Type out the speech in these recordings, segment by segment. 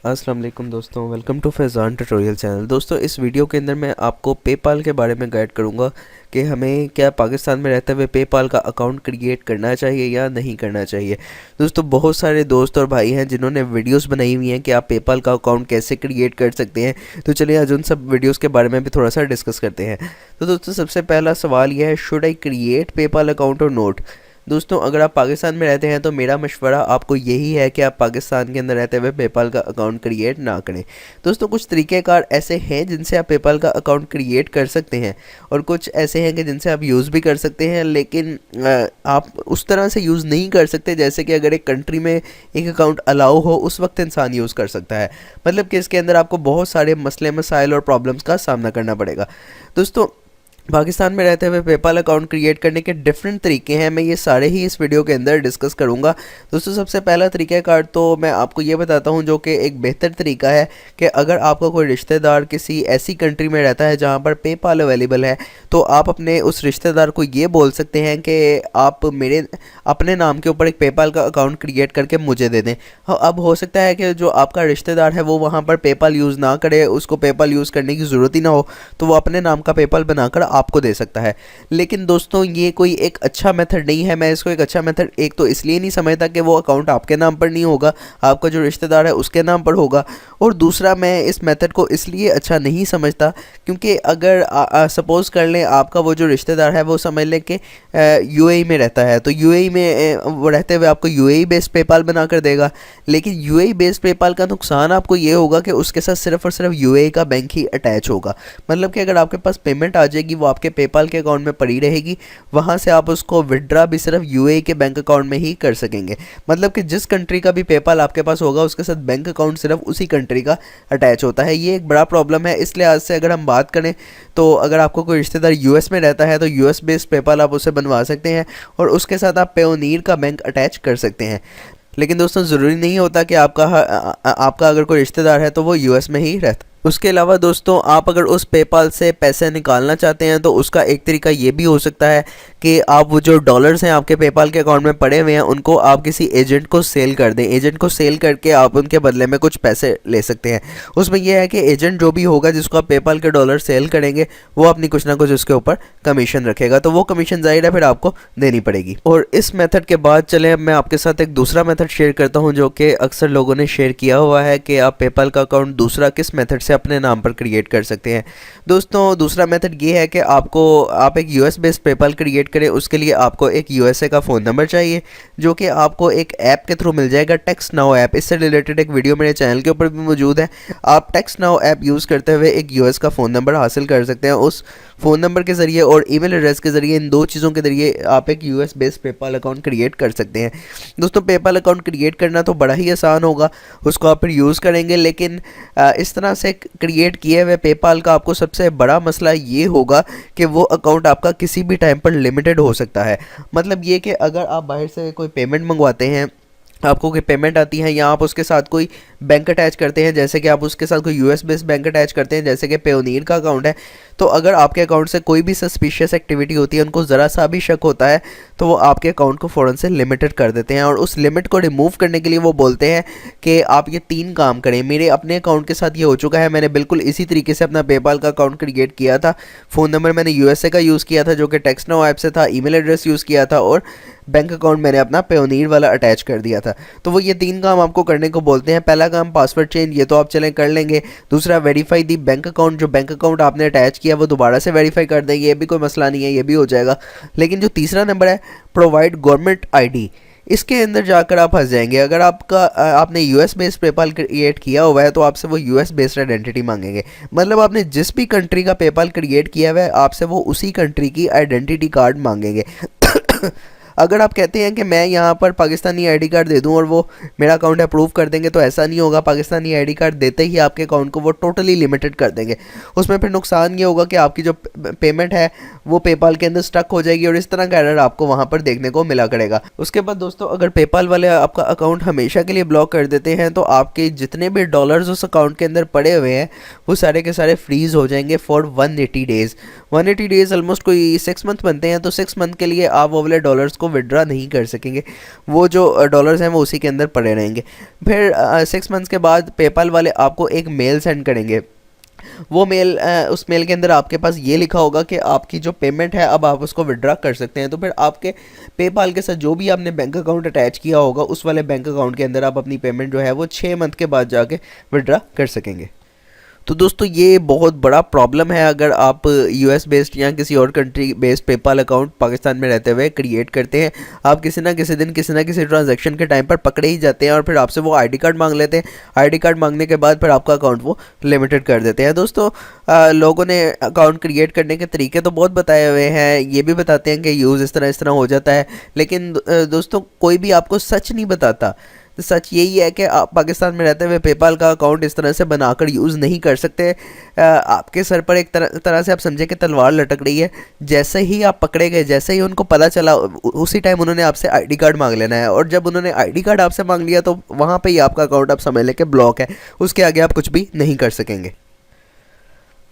अस्सलाम वालेकुम दोस्तों, welcome to Faizan tutorial channel. दोस्तों, इस वीडियो के अंदर मैं आपको पेपाल के बारे में गाइड करूंगा कि हमें क्या पाकिस्तान में रहते हुए पेपाल का अकाउंट क्रिएट करना चाहिए या नहीं करना चाहिए। दोस्तों, बहुत सारे दोस्त और भाई हैं जिन्होंने वीडियोस बनाई हुई हैं कि आप पेपाल का अकाउंट कैसे क्रिएट कर सकते हैं। तो चलिए आज उन सब वीडियोस के बारे में भी थोड़ा सा डिस्कस करते हैं। तो दोस्तों, सबसे पहला सवाल यह है, should I create PayPal account और नोट। दोस्तों, अगर आप पाकिस्तान में रहते हैं तो मेरा मशवरा आपको यही है कि आप पाकिस्तान के अंदर रहते हुए पेपाल का अकाउंट क्रिएट ना करें। दोस्तों, कुछ तरीक़ेकार ऐसे हैं जिनसे आप पेपाल का अकाउंट क्रिएट कर सकते हैं और कुछ ऐसे हैं कि जिनसे आप यूज़ भी कर सकते हैं, लेकिन आप उस तरह से यूज़ नहीं कर सकते जैसे कि अगर एक कंट्री में एक अकाउंट अलाउ हो उस वक्त इंसान यूज़ कर सकता है। मतलब कि इसके अंदर आपको बहुत सारे मसले मसाइल और प्रॉब्लम्स का सामना करना पड़ेगा। दोस्तों, पाकिस्तान में रहते हुए पेपाल अकाउंट क्रिएट करने के डिफरेंट तरीके हैं, मैं ये सारे ही इस वीडियो के अंदर डिस्कस करूंगा। दोस्तों, सबसे पहला तरीक़ाकार तो मैं आपको ये बताता हूं जो कि एक बेहतर तरीका है कि अगर आपका कोई रिश्तेदार किसी ऐसी कंट्री में रहता है जहां पर पेपाल अवेलेबल है, तो आप अपने उस रिश्तेदार को ये बोल सकते हैं कि आप मेरे अपने नाम के ऊपर एक पेपाल का अकाउंट क्रिएट करके मुझे दे दें। अब हो सकता है कि जो आपका रिश्तेदार है वो वहाँ पर पेपाल यूज़ ना करे, उसको पेपाल यूज़ करने की ज़रूरत ही ना हो, तो वो अपने नाम का पेपाल बनाकर आपको दे सकता है। लेकिन दोस्तों, ये कोई एक अच्छा मेथड नहीं है। मैं इसको एक अच्छा मेथड एक तो इसलिए नहीं समझता कि वो अकाउंट आपके नाम पर नहीं होगा, आपका जो रिश्तेदार है उसके नाम पर होगा, और दूसरा मैं इस मेथड को इसलिए अच्छा नहीं समझता क्योंकि अगर सपोज़ कर लें आपका वो जो रिश्तेदार है वो समझ लें कि यूएई में रहता है, तो यूएई में वो रहते हुए आपको यूएई बेस्ड पेपाल बना कर देगा। लेकिन यूएई बेस्ड पेपाल का नुकसान आपको ये होगा कि उसके साथ सिर्फ और सिर्फ यूएई का बैंक ही अटैच होगा। मतलब कि अगर आपके पास पेमेंट आ जाएगी वो आपके पेपाल के अकाउंट में पड़ी रहेगी, वहाँ से आप उसको विड्रा भी सिर्फ यूएई के बैंक अकाउंट में ही कर सकेंगे। मतलब कि जिस कंट्री का भी पेपाल आपके पास होगा उसके साथ बैंक अकाउंट सिर्फ उसी कंट्री का अटैच होता है। ये एक बड़ा प्रॉब्लम है। इस लिहाज से अगर हम बात करें तो अगर आपको कोई रिश्तेदार यूएस में रहता है तो यूएस बेस्ड पेपाल आप उसे बनवा सकते हैं और उसके साथ आप पेयोनीर का बैंक अटैच कर सकते हैं। लेकिन दोस्तों, ज़रूरी नहीं होता कि आपका अगर कोई रिश्तेदार है तो वो यूएस में ही रहता है। उसके अलावा दोस्तों, आप अगर उस पेपाल से पैसे निकालना चाहते हैं तो उसका एक तरीका ये भी हो सकता है कि आप वो जो डॉलर्स हैं आपके पेपाल के अकाउंट में पड़े हुए हैं उनको आप किसी एजेंट को सेल कर दें। एजेंट को सेल करके आप उनके बदले में कुछ पैसे ले सकते हैं। उसमें यह है कि एजेंट जो भी होगा जिसको आप पेपाल के डॉलर सेल करेंगे वो अपनी कुछ ना कुछ उसके ऊपर कमीशन रखेगा, तो वो कमीशन ज़ाहिर है फिर आपको देनी पड़ेगी। और इस मेथड के बाद चले अब मैं आपके साथ एक दूसरा मेथड शेयर करता हूँ जो कि अक्सर लोगों ने शेयर किया हुआ है कि आप पेपाल का अकाउंट दूसरा किस मेथड से अपने नाम पर क्रिएट कर सकते हैं। दोस्तों, दूसरा मेथड ये है कि आप एक यूएस बेस्ड पेपाल क्रिएट करें। उसके लिए आपको एक यूएसए का फ़ोन नंबर चाहिए जो कि आपको एक ऐप के थ्रू मिल जाएगा, टेक्स्ट नाउ ऐप। इससे रिलेटेड एक वीडियो मेरे चैनल के ऊपर भी मौजूद है। आप टेक्स्ट नाउ ऐप यूज़ करते हुए एक यूएस का फ़ोन नंबर हासिल कर सकते हैं। उस फ़ोन नंबर के ज़रिए और ईमेल एड्रेस के ज़रिए, इन दो चीज़ों के ज़रिए आप एक US based PayPal account create कर सकते हैं। दोस्तों, पेपाल अकाउंट क्रिएट करना तो बड़ा ही आसान होगा, उसको आप फिर यूज़ करेंगे। लेकिन इस तरह से क्रिएट किए हुए पेपाल का आपको सबसे बड़ा मसला ये होगा कि वो अकाउंट आपका किसी भी टाइम पर लिमिटेड हो सकता है। मतलब ये कि अगर आप बाहर से कोई पेमेंट मंगवाते हैं, आपको कोई पेमेंट आती है या आप उसके साथ कोई बैंक अटैच करते हैं, जैसे कि आप उसके साथ कोई यूएस बेस्ड बैंक अटैच करते हैं जैसे कि पेयोनीर का अकाउंट है, तो अगर आपके अकाउंट से कोई भी सस्पिशियस एक्टिविटी होती है, उनको ज़रा सा भी शक होता है, तो वो आपके अकाउंट को फ़ौरन से लिमिटेड कर देते हैं। और उस लिमिट को रिमूव करने के लिए वो बोलते हैं कि आप ये 3 काम करें। मेरे अपने अकाउंट के साथ ये हो चुका है। मैंने बिल्कुल इसी तरीके से अपना पेपाल का अकाउंट क्रिएट किया था। फ़ोन नंबर मैंने यूएसए का यूज़ किया था जो कि टेक्स्ट नाउ ऐप से था, ईमेल एड्रेस यूज़ किया था और बैंक अकाउंट मैंने अपना पेयोनीर वाला अटैच कर दिया था। तो वो ये 3 काम आपको करने को बोलते हैं। पहला काम पासवर्ड चेंज, ये तो आप चलें कर लेंगे। दूसरा, वेरीफाई दी बैंक अकाउंट, जो बैंक अकाउंट आपने अटैच किया वो दोबारा से वेरीफाई कर देंगे, ये भी कोई मसला नहीं है, ये भी हो जाएगा। लेकिन जो तीसरा नंबर है, प्रोवाइड गवर्नमेंट आईडी, इसके अंदर जाकर आप फंस जाएंगे। अगर आपने यूएस बेस्ड पेपाल क्रिएट किया हुआ है तो आपसे वो यूएस बेस्ड आइडेंटिटी मांगेंगे। मतलब आपने जिस भी कंट्री का पेपाल क्रिएट किया हुआ है आपसे वो उसी कंट्री की आइडेंटिटी कार्ड मांगेंगे। अगर आप कहते हैं कि मैं यहाँ पर पाकिस्तानी आईडी कार्ड दे दूँ और वो मेरा अकाउंट अप्रूव कर देंगे, तो ऐसा नहीं होगा। पाकिस्तानी आईडी कार्ड देते ही आपके अकाउंट को वो टोटली लिमिटेड कर देंगे। उसमें फिर नुकसान ये होगा कि आपकी जो पेमेंट है वो पेपाल के अंदर स्टक हो जाएगी और इस तरह का एरर आपको वहाँ पर देखने को मिला करेगा। उसके बाद दोस्तों, अगर पेपाल वाले आपका अकाउंट हमेशा के लिए ब्लॉक कर देते हैं तो आपके जितने भी डॉलर्स उस अकाउंट के अंदर पड़े हुए हैं वो सारे के सारे फ्रीज़ हो जाएंगे फॉर 180 डेज़। 180 डेज़ ऑलमोस्ट कोई 6 मंथ बनते हैं, तो 6 मंथ के लिए आप वो वाले डॉलर्स उसको विड्रा नहीं कर सकेंगे, वो जो डॉलर्स हैं वो उसी के अंदर पड़े रहेंगे। फिर 6 मंथ्स के बाद पेपाल वाले आपको एक मेल सेंड करेंगे। वो मेल उस मेल के अंदर आपके पास ये लिखा होगा कि आपकी जो पेमेंट है अब आप उसको विड्रा कर सकते हैं। तो फिर आपके पेपाल के साथ जो भी आपने बैंक अकाउंट अटैच किया होगा उस वाले बैंक अकाउंट के अंदर आप अपनी पेमेंट जो है वो 6 मंथ के बाद जाके विड्रा कर सकेंगे। तो दोस्तों ये बहुत बड़ा प्रॉब्लम है अगर आप यूएस बेस्ड या किसी और country based PayPal account Pakistan में रहते हुए क्रिएट करते हैं। आप किसी ना किसी दिन किसी ना किसी ट्रांजैक्शन के टाइम पर पकड़े ही जाते हैं और फिर आपसे वो आईडी कार्ड मांग लेते हैं। आईडी कार्ड मांगने के बाद फिर आपका अकाउंट वो लिमिटेड कर देते हैं। दोस्तों लोगों ने अकाउंट क्रिएट करने के तरीके तो बहुत बताए हुए हैं, ये भी बताते हैं कि यूज़ इस तरह हो जाता है, लेकिन दोस्तों कोई भी आपको सच नहीं बताता। तो सच यही है कि आप पाकिस्तान में रहते हुए पेपाल का अकाउंट इस तरह से बनाकर यूज़ नहीं कर सकते। आपके सर पर एक तरह से आप समझे कि तलवार लटक रही है। जैसे ही आप पकड़े गए, जैसे ही उनको पता चला, उसी टाइम उन्होंने आपसे आईडी कार्ड मांग लेना है, और जब उन्होंने आईडी कार्ड आपसे मांग लिया तो वहाँ पे ही आपका अकाउंट आप समझ लें कि ब्लॉक है, उसके आगे आप कुछ भी नहीं कर सकेंगे।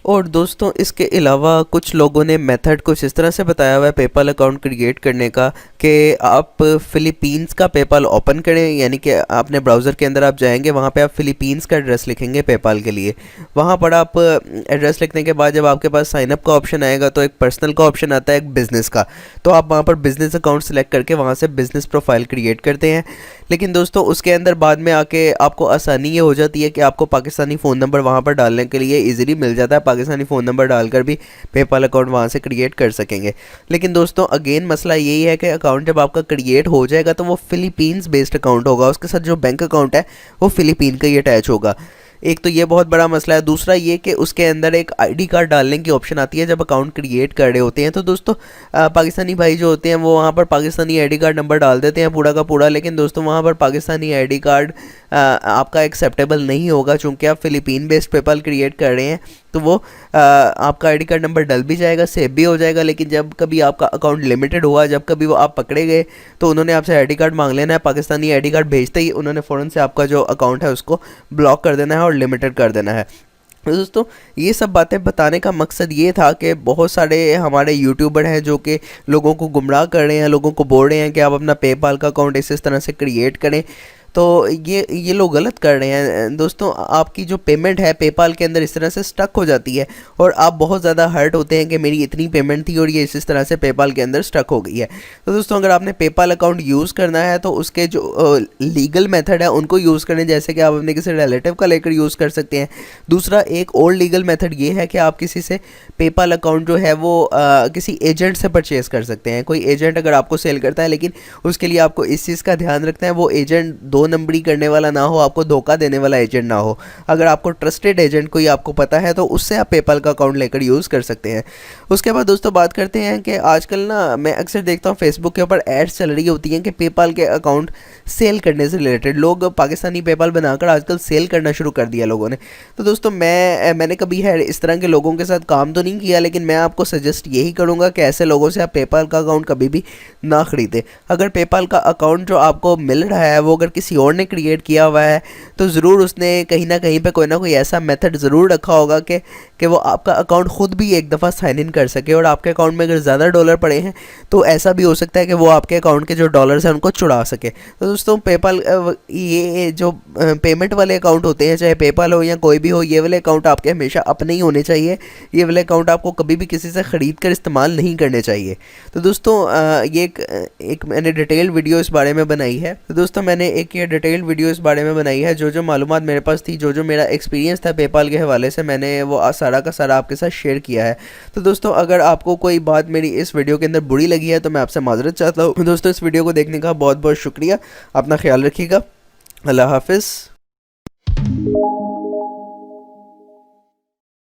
और दोस्तों इसके अलावा कुछ लोगों ने मेथड कुछ इस तरह से बताया हुआ है पेपाल अकाउंट क्रिएट करने का कि आप फ़िलीपींस का पेपाल ओपन करें, यानी कि आपने ब्राउज़र के अंदर आप जाएंगे, वहाँ पे आप फ़िलीपींस का एड्रेस लिखेंगे पेपाल के लिए। वहाँ पर आप एड्रेस लिखने के बाद जब आपके पास साइनअप का ऑप्शन आएगा तो एक पर्सनल का ऑप्शन आता है, एक बिज़नेस का। तो आप वहाँ पर बिज़नेस अकाउंट सेलेक्ट करके वहाँ से बिज़नेस प्रोफाइल क्रिएट करते हैं। लेकिन दोस्तों उसके अंदर बाद में आके आपको आसानी ये हो जाती है कि आपको पाकिस्तानी फ़ोन नंबर वहाँ पर डालने के लिए ईज़िली मिल जाता है। पाकिस्तानी फ़ोन नंबर डालकर भी पेपाल अकाउंट वहाँ से क्रिएट कर सकेंगे। लेकिन दोस्तों अगेन मसला यही है कि अकाउंट जब आपका क्रिएट हो जाएगा तो वो फ़िलीपींस बेस्ड अकाउंट होगा, उसके साथ जो बैंक अकाउंट है वो फ़िलीपीन का ही अटैच होगा। एक तो ये बहुत बड़ा मसला है। दूसरा ये कि उसके अंदर एक आईडी कार्ड डालने की ऑप्शन आती है जब अकाउंट क्रिएट कर रहे होते हैं। तो दोस्तों पाकिस्तानी भाई जो होते हैं वो वहाँ पर पाकिस्तानी आईडी कार्ड नंबर डाल देते हैं पूरा का पूरा, लेकिन दोस्तों वहाँ पर पाकिस्तानी आईडी कार्ड आपका एक्सेप्टेबल नहीं होगा, चूँकि आप फ़िलीपीन बेस्ड पेपाल क्रिएट कर रहे हैं। तो वो आपका आईडी कार्ड नंबर डल भी जाएगा, सेव भी हो जाएगा, लेकिन जब कभी आपका अकाउंट लिमिटेड हुआ, जब कभी वो आप पकड़े गए तो उन्होंने आपसे आईडी कार्ड मांग लेना है। पाकिस्तानी आईडी कार्ड भेजते ही उन्होंने फ़ौरन से आपका जो अकाउंट है उसको ब्लॉक कर देना है और लिमिटेड कर देना है। तो दोस्तों ये सब बातें बताने का मकसद ये था कि बहुत सारे हमारे यूट्यूबर हैं जो कि लोगों को गुमराह कर रहे हैं, लोगों को बोल रहे हैं कि आप अपना पेपाल का अकाउंट इस तरह से क्रिएट करें। तो ये लोग गलत कर रहे हैं। दोस्तों आपकी जो पेमेंट है पेपाल के अंदर इस तरह से स्टक हो जाती है और आप बहुत ज़्यादा हर्ट होते हैं कि मेरी इतनी पेमेंट थी और ये इस तरह से पेपाल के अंदर स्टक हो गई है। तो दोस्तों अगर आपने पेपाल अकाउंट यूज़ करना है तो उसके जो लीगल मेथड है उनको यूज़ करें, जैसे कि आप अपने किसी रिलेटिव का लेकर यूज़ कर सकते हैं। दूसरा एक और लीगल मेथड ये है कि आप किसी से पेपाल अकाउंट जो है वो किसी एजेंट से परचेज़ कर सकते हैं। कोई एजेंट अगर आपको सेल करता है, लेकिन उसके लिए आपको इस चीज़ का ध्यान रखना है वो एजेंट दो नंबरी करने वाला ना हो, आपको धोखा देने वाला एजेंट ना हो। अगर आपको ट्रस्टेड एजेंट कोई आपको पता है तो उससे आप पेपाल का अकाउंट लेकर यूज़ कर सकते हैं। उसके बाद दोस्तों बात करते हैं कि आजकल ना मैं अक्सर देखता हूँ फेसबुक के ऊपर एड्स चल रही होती हैं कि पेपाल के अकाउंट सेल करने से रिलेटेड। लोग पाकिस्तानी पेपाल बनाकर आजकल सेल करना शुरू कर दिया लोगों ने। तो दोस्तों मैंने कभी है इस तरह के लोगों के साथ काम तो नहीं किया, लेकिन मैं आपको सजेस्ट यही करूँगा कि ऐसे लोगों से आप पेपाल का अकाउंट कभी भी ना ख़रीदें। अगर पेपाल का अकाउंट जो आपको मिल रहा है वो अगर किसी और ने क्रिएट किया हुआ है तो ज़रूर उसने कहीं ना कहीं पे कोई ना कोई ऐसा मेथड ज़रूर रखा होगा कि वो आपका अकाउंट ख़ुद भी एक दफ़ा साइन इन कर सके। और आपके अकाउंट में अगर ज़्यादा डॉलर पड़े हैं तो ऐसा भी हो सकता है कि वो आपके अकाउंट के जो डॉलर्स हैं उनको चुरा सके। तो दोस्तों पेपाल ये जो पेमेंट वाले अकाउंट होते हैं, चाहे पेपाल हो या कोई भी हो, ये वाले अकाउंट आपके हमेशा अपने ही होने चाहिए। ये वाले अकाउंट आपको कभी भी किसी से ख़रीद कर इस्तेमाल नहीं करने चाहिए। तो दोस्तों ये एक मैंने डिटेल्ड वीडियो इस बारे में बनाई है। तो दोस्तों मैंने एक ये डिटेल्ड वीडियो इस बारे में बनाई है, जो मालूमात मेरे पास थी, जो मेरा एक्सपीरियंस था पेपाल के हवाले से, मैंने वो सारा का सारा आपके साथ शेयर किया है। तो दोस्तों अगर आपको कोई बात मेरी इस वीडियो के अंदर बुरी लगी है तो मैं आपसे माजरत चाहता हूँ। दोस्तों इस वीडियो को देखने का बहुत बहुत शुक्रिया। अपना ख्याल रखिएगा। अल्लाह हाफिज़।